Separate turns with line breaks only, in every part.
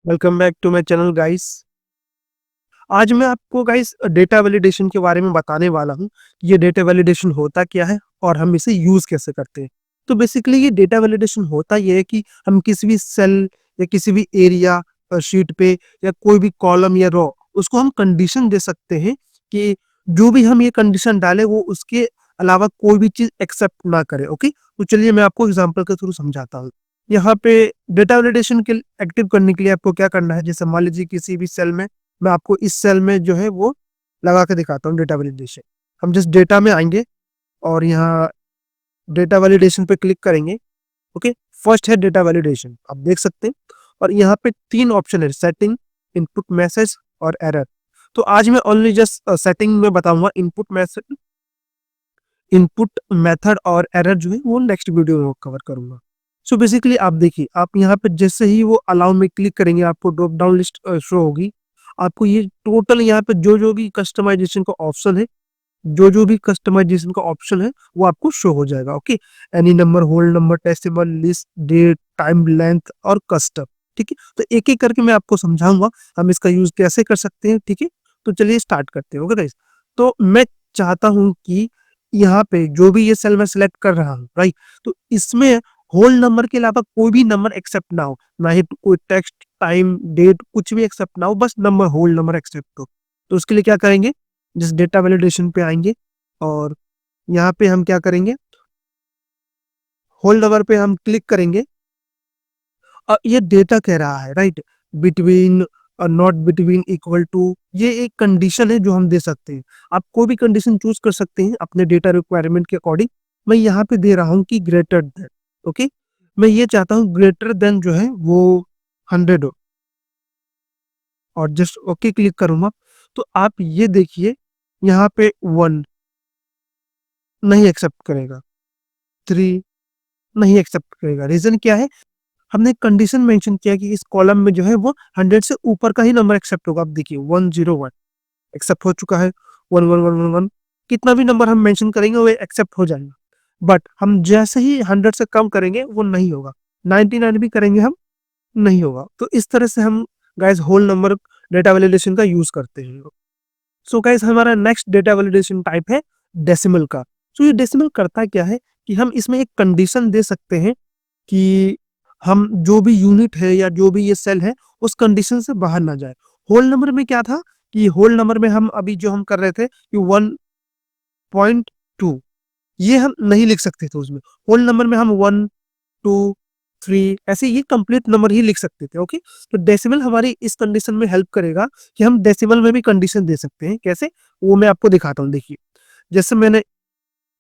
Welcome back to my channel guys. आज मैं आपको गाइस डेटा वैलिडेशन के बारे में बताने वाला हूँ। ये डेटा वैलिडेशन होता क्या है और हम इसे यूज़ कैसे करते हैं। तो बेसिकली ये डेटा वैलिडेशन होता ये है कि हम किसी भी सेल या किसी भी एरिया शीट पे या कोई भी कॉलम या रो उसको हम कंडीशन दे सकते हैं कि जो भी हम ये कंडीशन डालें वो उसके अलावा कोई भी चीज़ एक्सेप्ट ना करे। ओके, तो चलिए मैं आपको एग्जांपल के थ्रू समझाता हूँ। यहाँ पे डेटा वैलिडेशन के एक्टिव करने के लिए आपको क्या करना है, जैसे मान लीजिए किसी भी सेल में मैं आपको इस सेल में जो है वो लगा के दिखाता हूँ डेटा वैलिडेशन। हम जस्ट डेटा में आएंगे और यहाँ डेटा वैलिडेशन पे क्लिक करेंगे। ओके, फर्स्ट है डेटा वैलिडेशन, आप देख सकते हैं। और यहाँ पे 3 ऑप्शन है, सेटिंग, इनपुट मैसेज और एरर। तो आज मैं ओनली जस्ट सेटिंग में बताऊंगा। इनपुट मेथड और एरर जो है वो नेक्स्ट वीडियो में कवर करूंगा। सो बेसिकली आप देखिए, आप यहाँ पे जैसे ही वो अलाउ में क्लिक करेंगे आपको ड्रॉप डाउन लिस्ट शो होगी। आपको ये टोटल यहाँ पे जो जो भी कस्टमाइजेशन का ऑप्शन है, वो आपको शो हो जाएगा। Okay, any number, whole number, decimal, list, date, time length और कस्टम। ठीक है, तो एक एक करके मैं आपको समझाऊंगा हम इसका यूज कैसे कर सकते हैं। ठीक है, तो चलिए स्टार्ट करते हैं। ओके गाइस, तो मैं चाहता हूं कि यहाँ पे जो भी ये सेल मैं सिलेक्ट कर रहा हूँ, राइट, तो इसमें होल नंबर के अलावा कोई भी नंबर एक्सेप्ट ना हो, ना ही कोई टेक्स्ट, टाइम, डेट, कुछ भी एक्सेप्ट ना हो, बस नंबर, होल नंबर एक्सेप्ट हो। तो उसके लिए क्या करेंगे, जिस डेटा वैलिडेशन पे आएंगे और यहाँ पे हम क्या करेंगे, होल नंबर पे हम क्लिक करेंगे। ये डेटा कह रहा है, right, between, not between, equal to, ये एक कंडीशन है जो हम दे सकते हैं। आप कोई भी कंडीशन चूज कर सकते हैं अपने डेटा रिक्वायरमेंट के अकॉर्डिंग। मैं यहाँ पे दे रहा हूँ कि ग्रेटर देन। ओके, मैं ये चाहता हूँ ग्रेटर देन जो है वो 100 हो और जस्ट ओके क्लिक करूंगा। तो आप ये देखिए, यहाँ पे 1 नहीं एक्सेप्ट करेगा, 3 नहीं एक्सेप्ट करेगा। रीजन क्या है, हमने कंडीशन मेंशन किया कि इस कॉलम में जो है वो 100 से ऊपर का ही नंबर एक्सेप्ट होगा। आप देखिए 101 एक्सेप्ट हो चुका है, 11111, कितना भी नंबर हम मेंशन करेंगे वो एक्सेप्ट हो जाएगा। बट हम जैसे ही 100 से कम करेंगे वो नहीं होगा, 99 भी करेंगे हम, नहीं होगा। तो इस तरह से हम guys whole number data validation का यूज करते हैं। सो गाइस हमारा नेक्स्ट डेटा वैलिडेशन टाइप है डेसिमल का। सो ये डेसिमल करता क्या है कि हम इसमें एक कंडीशन दे सकते हैं कि हम जो भी यूनिट है या जो भी ये सेल है उस कंडीशन से बाहर ना जाए। होल नंबर में क्या था कि होल नंबर में हम अभी जो हम कर रहे थे कि 1.2 ये हम नहीं लिख सकते थे उसमें। होल नंबर में हम 1, 2, 3 ऐसे ये कंप्लीट नंबर ही लिख सकते थे। ओके, तो डेसिमल हमारी इस कंडीशन में हेल्प करेगा कि हम डेसिमल में भी कंडीशन दे सकते हैं। कैसे, वो मैं आपको दिखाता हूँ। देखिए, जैसे मैंने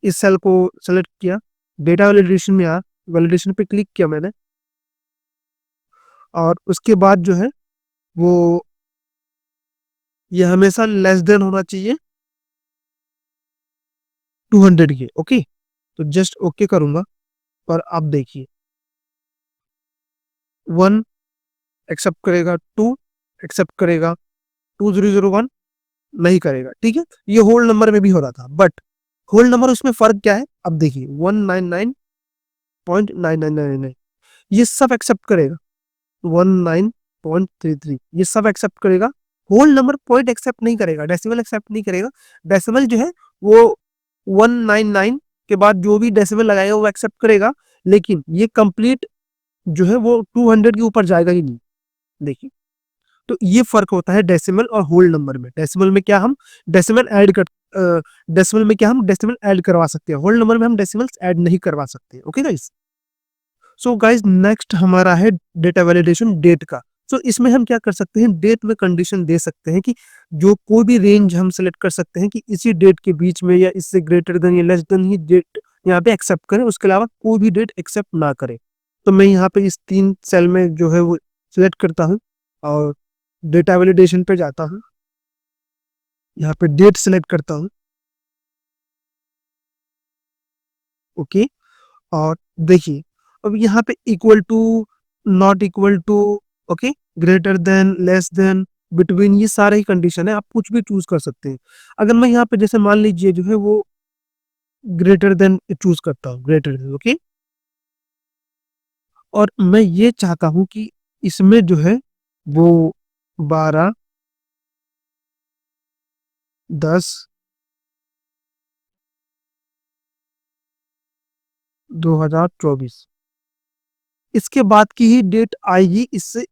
इस सेल को सेलेक्ट किया, डेटा वैलिडेशन में आया, वैलिडेशन पे क्लिक किया मैंने, और उसके बाद जो है वो ये हमेशा लेस देन होना चाहिए 200 के। ओके, तो जस्ट ओके करूंगा और आप देखिए 1 एक्सेप्ट करेगा, 2 एक्सेप्ट करेगा, 2001 नहीं करेगा। ठीक है, ये होल नंबर में भी हो रहा था, बट होल नंबर उसमें फर्क क्या है, अब देखिए 199.9999 ये सब एक्सेप्ट करेगा, 19.33 ये सब एक्सेप्ट करेगा। होल नंबर पॉइंट एक्सेप्ट नहीं करेगा, डेसिमल एक्सेप्ट नहीं करेगा। डेसिमल जो है वो 199 के बाद जो भी डेसिमल लगाएगा वो एक्सेप्ट करेगा, लेकिन ये कंप्लीट जो है वो 200 के ऊपर जाएगा ही नहीं। देखिए, तो ये फर्क होता है डेसिमल और होल नंबर में। डेसिमल में क्या हम डेसिमल ऐड कर डेसिमल में क्या हम डेसिमल ऐड करवा सकते हैं, होल नंबर में हम डेसिमल्स ऐड नहीं करवा सकते। Okay guys, so guys next हमारा है डेटा वैलिडेशन डेट का। सो इसमें हम क्या कर सकते हैं, डेट में कंडीशन दे सकते हैं कि जो कोई भी रेंज हम सेलेक्ट कर सकते हैं कि इसी डेट के बीच में या इससे ग्रेटर देन या लेस देन ही डेट यहाँ पे एक्सेप्ट करें, उसके अलावा कोई भी डेट एक्सेप्ट ना करें। तो मैं यहाँ पे इस 3 सेल में जो है वो सिलेक्ट करता हूँ और डेटा वैलिडेशन पे जाता हूँ, यहाँ पे डेट सिलेक्ट करता हूँ। ओके, और देखिए अब यहाँ पे equal to, not equal to, okay, greater than, less than, between, ये सारे ही कंडीशन है, आप कुछ भी चूज कर सकते हैं। अगर मैं यहाँ पे जैसे मान लीजिए जो है वो ग्रेटर देन चूज करता हूँ, ग्रेटर देन, ओके, और मैं ये चाहता हूँ कि इसमें जो है वो 12/10/2024। इसके बाद की ही डेट आएगी, इससे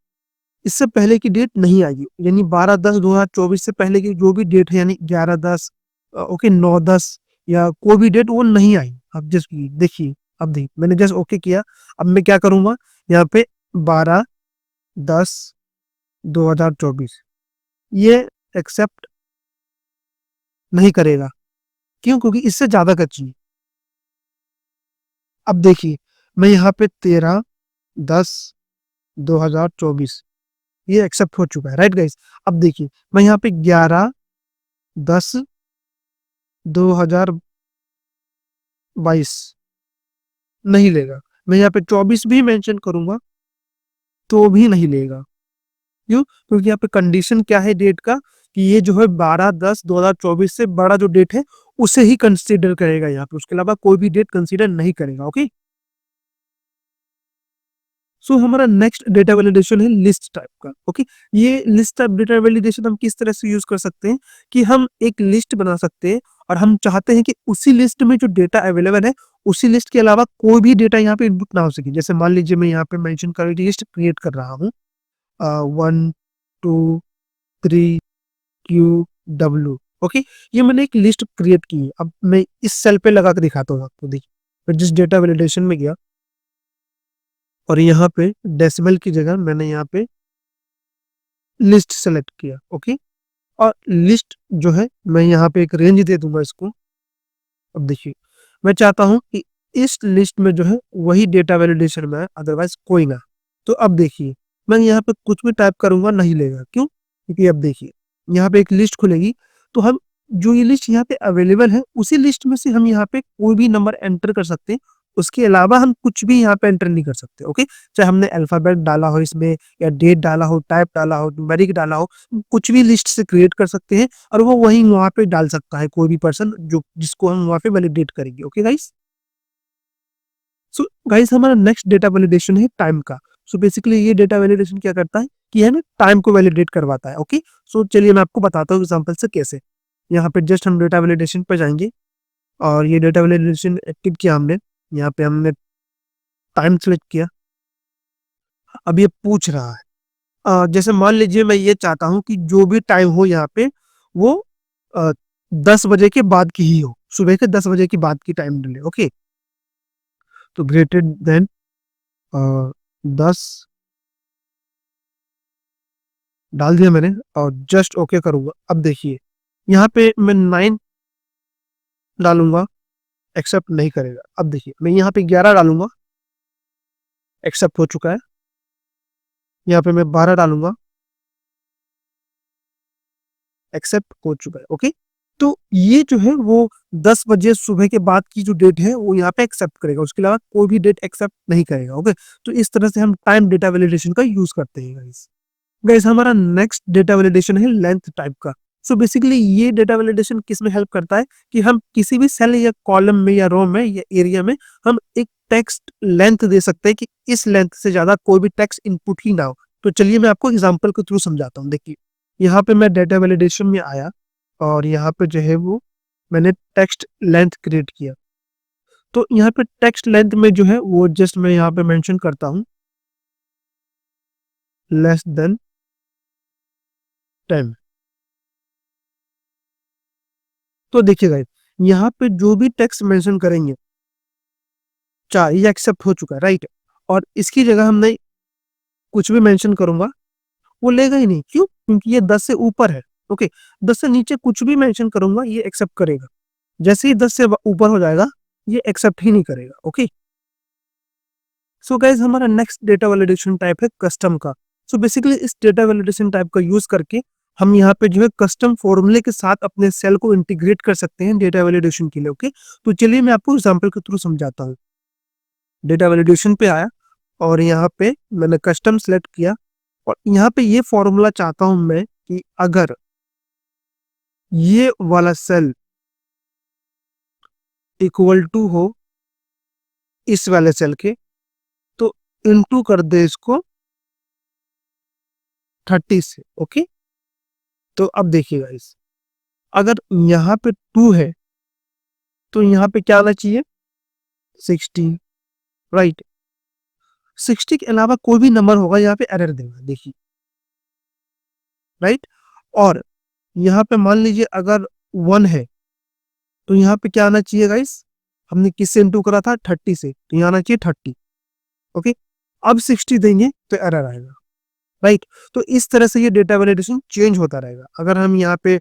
इससे पहले की डेट नहीं आएगी, यानी 12/10/2024 से पहले की जो भी डेट है, यानी 11/10, ओके, 9/10 या कोई भी डेट वो नहीं आई। अब जस्ट देखिए, अब देखिए मैंने जस्ट ओके किया। अब मैं क्या करूंगा, यहाँ पे 12/10/2024 ये एक्सेप्ट नहीं करेगा। क्यों? क्योंकि इससे ज्यादा का चाहिए। अब देखिए, मैं यहाँ पे 13/10/2024 ये एक्सेप्ट हो चुका है, राइट गाइस। अब देखिए, मैं यहाँ पे 11/10/2022 नहीं लेगा। मैं यहाँ पे 24 भी मेंशन करूंगा तो भी नहीं लेगा। क्यों? क्योंकि यहाँ पे कंडीशन क्या है डेट का, कि ये जो है 12/10/2024 से बड़ा जो डेट है उसे ही कंसीडर करेगा यहाँ पे, उसके अलावा कोई भी डेट कंसीडर नहीं करेगा। ओके, सो हमारा नेक्स्ट डेटा वैलिडेशन है लिस्ट टाइप का। ओके, ये लिस्ट टाइप डेटा वैलिडेशन हम किस तरह से यूज कर सकते हैं, कि हम एक लिस्ट बना सकते हैं और हम चाहते हैं कि उसी लिस्ट में जो डेटा अवेलेबल है, उसी लिस्ट के अलावा कोई भी डेटा यहाँ पे इनपुट ना हो सके। जैसे मान लीजिए मैं यहाँ पे मेंशन कर लिस्ट क्रिएट कर रहा हूँ, 1 2 3 QW। ओके, ये मैंने एक लिस्ट क्रिएट की है। अब मैं इस सेल पे लगा के दिखाता हूँ आपको। देखिए, फिर जिस डेटा वैलिडेशन में गया और यहाँ पे डेसिमल की जगह मैंने यहाँ पे लिस्ट सेलेक्ट किया। ओके, और लिस्ट जो है मैं यहाँ पे एक रेंज दे दूंगा इसको। अब देखिए, मैं चाहता हूं कि इस लिस्ट में जो है वही डेटा वैलिडेशन में है, अदरवाइज कोई ना। तो अब देखिए, मैं यहाँ पे कुछ भी टाइप करूंगा नहीं लेगा। क्यों? क्योंकि अब देखिए, यहाँ पे एक लिस्ट खुलेगी, तो हम जो ये लिस्ट यहाँ पे अवेलेबल है उसी लिस्ट में से हम यहाँ पे कोई भी नंबर एंटर कर सकते हैं। उसके अलावा हम कुछ भी यहाँ पे एंटर नहीं कर सकते। ओके, चाहे हमने अल्फाबेट डाला हो इसमें, या डेट डाला हो, टाइप डाला हो, न्यूमेरिक डाला हो, कुछ भी लिस्ट से क्रिएट कर सकते हैं और वो वहीं वहां पे डाल सकता है कोई भी पर्सन जो जिसको हम वहां पे वैलिडेट करेंगे। ओके गाइस, सो गाइस हमारा नेक्स्ट डेटा वैलिडेशन है टाइम का। सो बेसिकली ये डेटा वैलिडेशन क्या करता है कि हमें टाइम को वैलिडेट करवाता है। ओके, सो चलिए मैं आपको बताता हूँ एग्जांपल से कैसे। यहाँ पे जस्ट हम डेटा वैलिडेशन पे जाएंगे और ये डेटा वैलिडेशन एक्टिव किया हमने। यहाँ पे हमने टाइम सेलेक्ट किया। अब ये पूछ रहा है, जैसे मान लीजिए मैं ये चाहता हूँ कि जो भी टाइम हो यहाँ पे वो अ, 10 बजे के बाद की ही हो, सुबह के 10 बजे के बाद की टाइम डले। ओके, तो ग्रेटर देन 10 डाल दिया मैंने और जस्ट ओके करूंगा। अब देखिए, यहाँ पे मैं 9 डालूंगा, एक्सेप्ट नहीं करेगा। अब देखिए, मैं यहाँ पे 11 डालूंगा, एक्सेप्ट हो चुका है। यहाँ पे मैं 12 डालूंगा, एक्सेप्ट हो चुका है। ओके, तो ये जो है वो 10 बजे सुबह के बाद की जो डेट है वो यहाँ पे एक्सेप्ट करेगा, उसके अलावा कोई भी डेट एक्सेप्ट नहीं करेगा। ओके, तो इस तरह से हम टाइम डेटा वैलिडेशन का यूज करते हैं गाइस। गाइस हमारा नेक्स्ट डेटा वैलिडेशन है लेंथ टाइप का। सो बेसिकली ये डेटा वैलिडेशन किस में हेल्प करता है, कि हम किसी भी सेल या कॉलम में या रो में या एरिया में हम एक टेक्स्ट लेंथ दे सकते हैं कि इस लेंथ से ज्यादा कोई भी टेक्स्ट इनपुट ही ना हो। तो चलिए मैं आपको एग्जांपल के थ्रू समझाता हूँ। देखिए, यहाँ पे मैं डेटा वैलिडेशन में आया और यहाँ पे जो है वो मैंने टेक्स्ट लेंथ क्रिएट किया। तो यहाँ पे टेक्स्ट लेंथ में जो है वो जस्ट मैं यहाँ पे मेंशन करता हूँ लेस देन 10। तो देखिएगा, यहाँ पे जो भी टेक्स्ट मेंशन करेंगे, चाहे ये एक्सेप्ट हो चुका है, राइट, और इसकी जगह हमने कुछ भी मेंशन करूंगा वो लेगा ही नहीं। क्यों? क्योंकि ये 10 से ऊपर है। ओके, 10 से नीचे कुछ भी मेंशन करूंगा ये एक्सेप्ट करेगा। जैसे ही 10 से ऊपर हो जाएगा ये एक्सेप्ट ही नहीं करेगा। ओके, सो गाइज हमारा नेक्स्ट डेटा वैलिडेशन टाइप है कस्टम का। सो बेसिकली इस डेटा वैलिडेशन टाइप का यूज करके हम यहाँ पे जो है कस्टम फॉर्मूले के साथ अपने सेल को इंटीग्रेट कर सकते हैं डेटा वैलिडेशन के लिए। ओके, तो चलिए मैं आपको एग्जांपल के थ्रू समझाता हूँ। डेटा वैलिडेशन पे आया और यहाँ पे मैंने कस्टम सेलेक्ट किया और यहाँ पे ये फॉर्मूला चाहता हूं मैं कि अगर ये वाला सेल इक्वल टू हो इस वाले सेल के, तो इनटू कर दे इसको 30 से। ओके, तो अब देखिए गाइस, अगर यहाँ पे 2 है तो यहाँ पे क्या आना चाहिए 60, राइट। 60 के अलावा कोई भी नंबर होगा यहाँ पे एरर देगा, देखिए, राइट। और यहाँ पे मान लीजिए अगर 1 है तो यहाँ पे क्या आना चाहिए गाइस, हमने किससे इंटू करा था 30 से, तो यहाँ आना चाहिए 30। ओके, अब 60 देंगे तो एरर आएगा, राइट। तो इस तरह से ये डेटा वैलिडेशन चेंज होता रहेगा। अगर हम यहाँ पे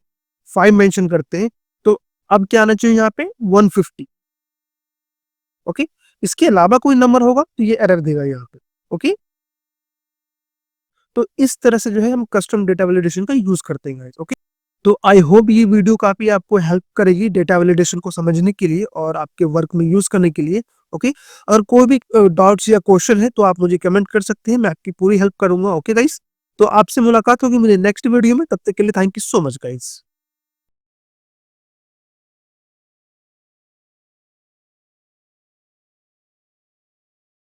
5 मेंशन करते हैं तो अब क्या आना चाहिए यहाँ पे 150। ओके, इसके अलावा कोई नंबर होगा तो ये एरर देगा यहाँ पे। ओके, तो इस तरह से जो है हम कस्टम डेटा वैलिडेशन का यूज करते हैं। ओके, तो आई होप ये वीडियो काफी आपको हेल्प करेगी डेटा वैलिडेशन को समझने के लिए और आपके वर्क में यूज करने के लिए। ओके, अगर कोई भी डाउट्स या क्वेश्चन है तो आप मुझे कमेंट कर सकते हैं, मैं आपकी पूरी हेल्प करूंगा। ओके गाइस, तो आपसे मुलाकात होगी मेरे नेक्स्ट वीडियो में, तब तक के लिए thank you so much guys.